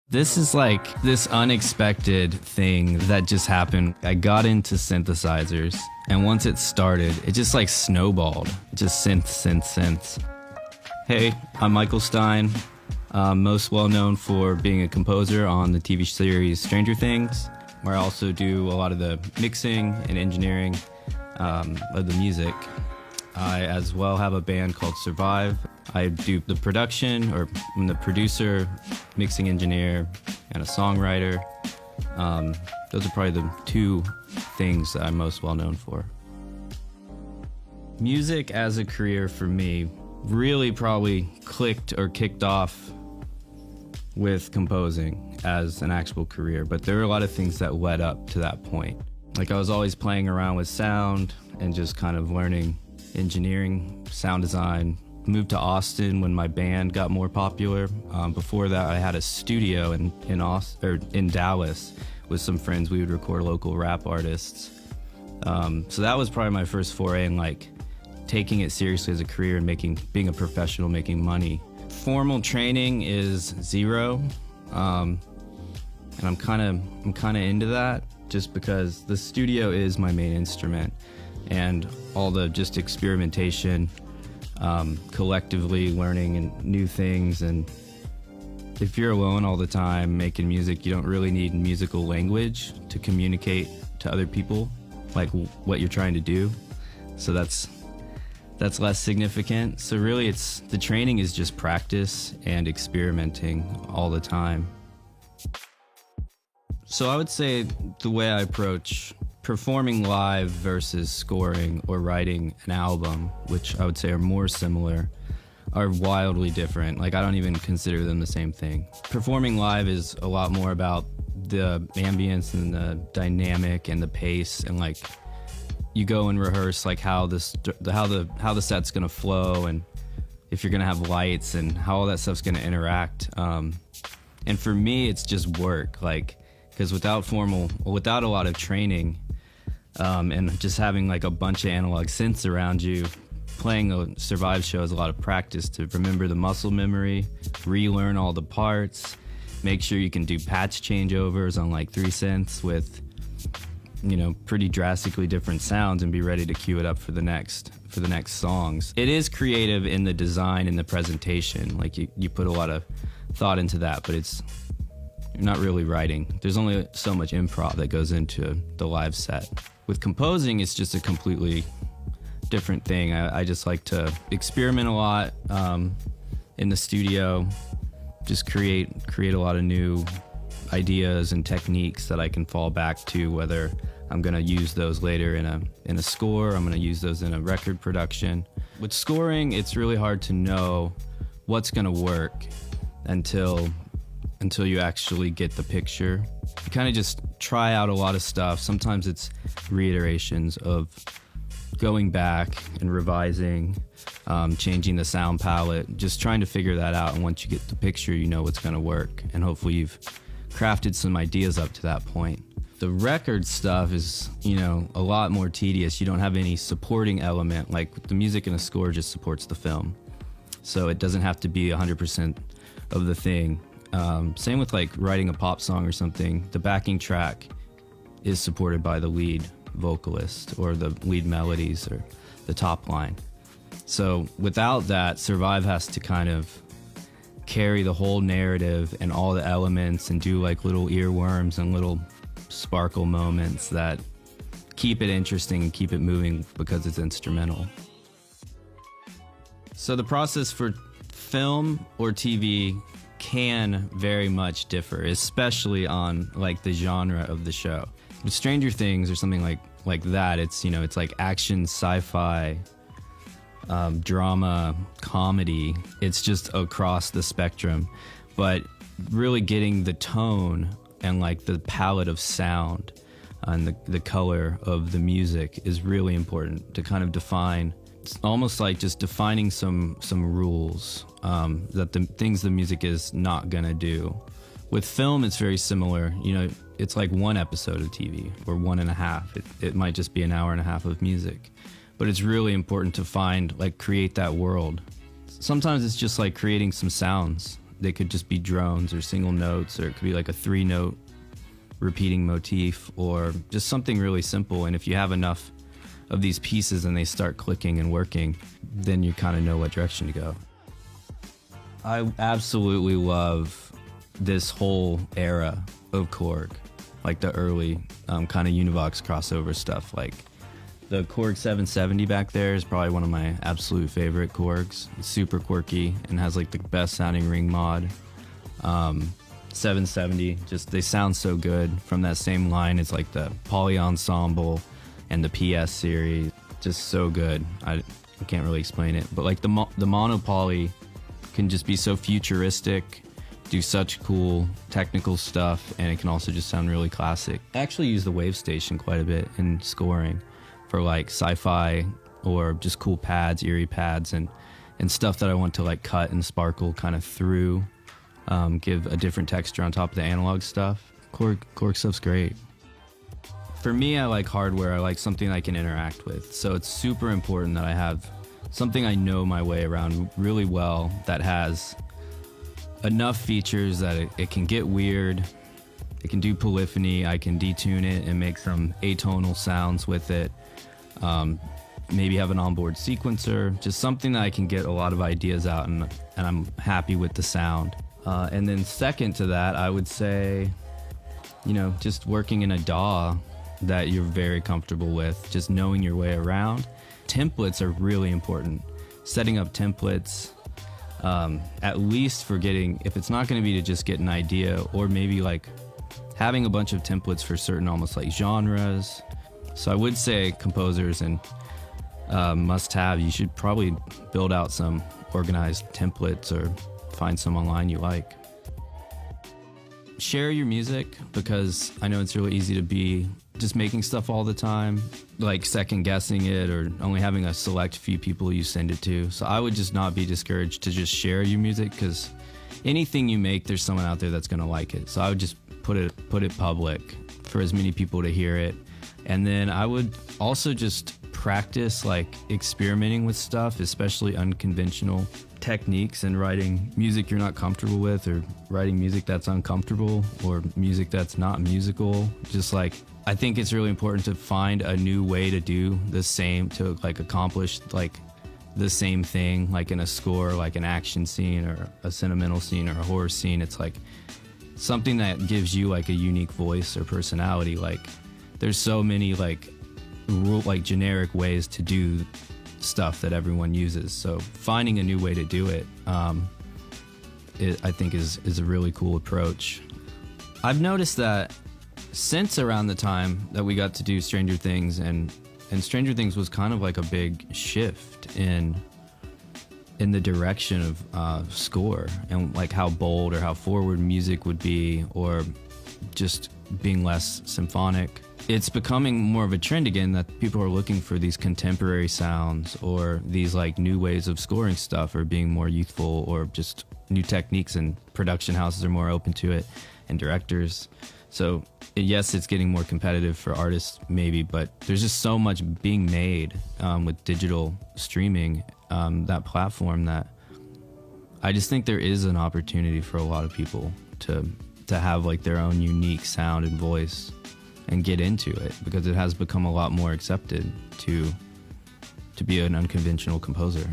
This is like this unexpected thing that just happened. I got into synthesizers, and once it started, it just like snowballed. Just synths. Hey, I'm Michael Stein, most well known for being a composer on the TV series Stranger Things, where I also do a lot of the mixing and engineering of the music. I as well have a band called Survive. I do the production, or I'm the producer, mixing engineer, and a songwriter. Those are probably the two things that I'm most well known for. Music as a career for me really probably clicked or kicked off with composing as an actual career, but there were a lot of things that led up to that point. Like I was always playing around with sound and just kind of learning engineering, sound design. Moved to Austin when my band got more popular. Before that, I had a studio in Dallas with some friends. We would record local rap artists. So that was probably my first foray in like taking it seriously as a career and being a professional, making money. Formal training is zero, and I'm kind of into that just because the studio is my main instrument, and all the just experimentation. Collectively learning and new things, and if you're alone all the time making music, you don't really need musical language to communicate to other people like what you're trying to do, so that's less significant. So really the training is just practice and experimenting all the time. So I would say the way I approach performing live versus scoring or writing an album, which I would say are more similar, are wildly different. Like I don't even consider them the same thing. Performing live is a lot more about the ambience and the dynamic and the pace, and like you go and rehearse like how the set's gonna flow, and if you're gonna have lights and how all that stuff's gonna interact. And for me, it's just work, like because without a lot of training. And just having like a bunch of analog synths around you, playing a Survive show is a lot of practice to remember the muscle memory, relearn all the parts, make sure you can do patch changeovers on like 3 synths with, pretty drastically different sounds, and be ready to cue it up for the next songs. It is creative in the design and the presentation. Like you put a lot of thought into that, but you're not really writing. There's only so much improv that goes into the live set. With composing, it's just a completely different thing. I just like to experiment a lot in the studio, just create a lot of new ideas and techniques that I can fall back to, whether I'm gonna use those later in a score, I'm gonna use those in a record production. With scoring, it's really hard to know what's gonna work until you actually get the picture. You kind of just try out a lot of stuff. Sometimes it's reiterations of going back and revising, changing the sound palette, just trying to figure that out. And once you get the picture, you know what's going to work. And hopefully you've crafted some ideas up to that point. The record stuff is, a lot more tedious. You don't have any supporting element. Like the music in a score just supports the film. So it doesn't have to be 100% of the thing. Same with like writing a pop song or something. The backing track is supported by the lead vocalist or the lead melodies or the top line. So without that, Survive has to kind of carry the whole narrative and all the elements and do like little earworms and little sparkle moments that keep it interesting and keep it moving because it's instrumental. So the process for film or TV can very much differ, especially on like the genre of the show. With Stranger Things or something like that, it's it's like action, sci-fi, drama, comedy. It's just across the spectrum, but really getting the tone and like the palette of sound and the color of the music is really important to kind of define. It's almost like just defining some rules that the things the music is not gonna do. With film, it's very similar. It's like one episode of TV or 1.5. It might just be an hour and a half of music, but it's really important to create that world. Sometimes it's just like creating some sounds they could just be drones or single notes, or it could be like a 3-note repeating motif, or just something really simple. And if you have enough of these pieces and they start clicking and working, then you kind of know what direction to go. I absolutely love this whole era of Korg, like the early kind of Univox crossover stuff. Like the Korg 770 back there is probably one of my absolute favorite Korgs. It's super quirky and has like the best sounding ring mod. 770, just they sound so good. From that same line, it's like the Poly Ensemble and the PS series, just so good. I can't really explain it, but like the Monopoly can just be so futuristic, do such cool technical stuff, and it can also just sound really classic. I actually use the Wave Station quite a bit in scoring for like sci-fi or just cool pads, eerie pads, and stuff that I want to like cut and sparkle kind of through, give a different texture on top of the analog stuff. Korg stuff's great. For me, I like hardware. I like something I can interact with. So it's super important that I have something I know my way around really well, that has enough features that it can get weird. It can do polyphony. I can detune it and make some atonal sounds with it. Maybe have an onboard sequencer, just something that I can get a lot of ideas out, and I'm happy with the sound. And then second to that, I would say, just working in a DAW that you're very comfortable with, just knowing your way around. Templates are really important. Setting up templates, at least for getting, if it's not going to be to just get an idea, or maybe like having a bunch of templates for certain almost like genres. So I would say composers and must have, you should probably build out some organized templates or find some online you like. Share your music, because I know it's really easy to be just making stuff all the time, like second guessing it or only having a select few people you send it to. So I would just not be discouraged to just share your music, because anything you make, there's someone out there that's gonna like it. So I would just put it public for as many people to hear it. And then I would also just practice like experimenting with stuff, especially unconventional techniques, and writing music you're not comfortable with, or writing music that's uncomfortable, or music that's not musical. Just like, I think it's really important to find a new way to do the same, to like accomplish like the same thing, like in a score, like an action scene or a sentimental scene or a horror scene. It's like something that gives you like a unique voice or personality. Like there's so many like generic ways to do stuff that everyone uses. So finding a new way to do it, I think is a really cool approach. I've noticed that since around the time that we got to do Stranger Things, and Stranger Things was kind of like a big shift in the direction of score, and like how bold or how forward music would be, or just being less symphonic. It's becoming more of a trend again that people are looking for these contemporary sounds, or these like new ways of scoring stuff, or being more youthful, or just new techniques, and production houses are more open to it, and directors. So yes, it's getting more competitive for artists maybe, but there's just so much being made with digital streaming, that platform, that I just think there is an opportunity for a lot of people to have like their own unique sound and voice and get into it, because it has become a lot more accepted to be an unconventional composer.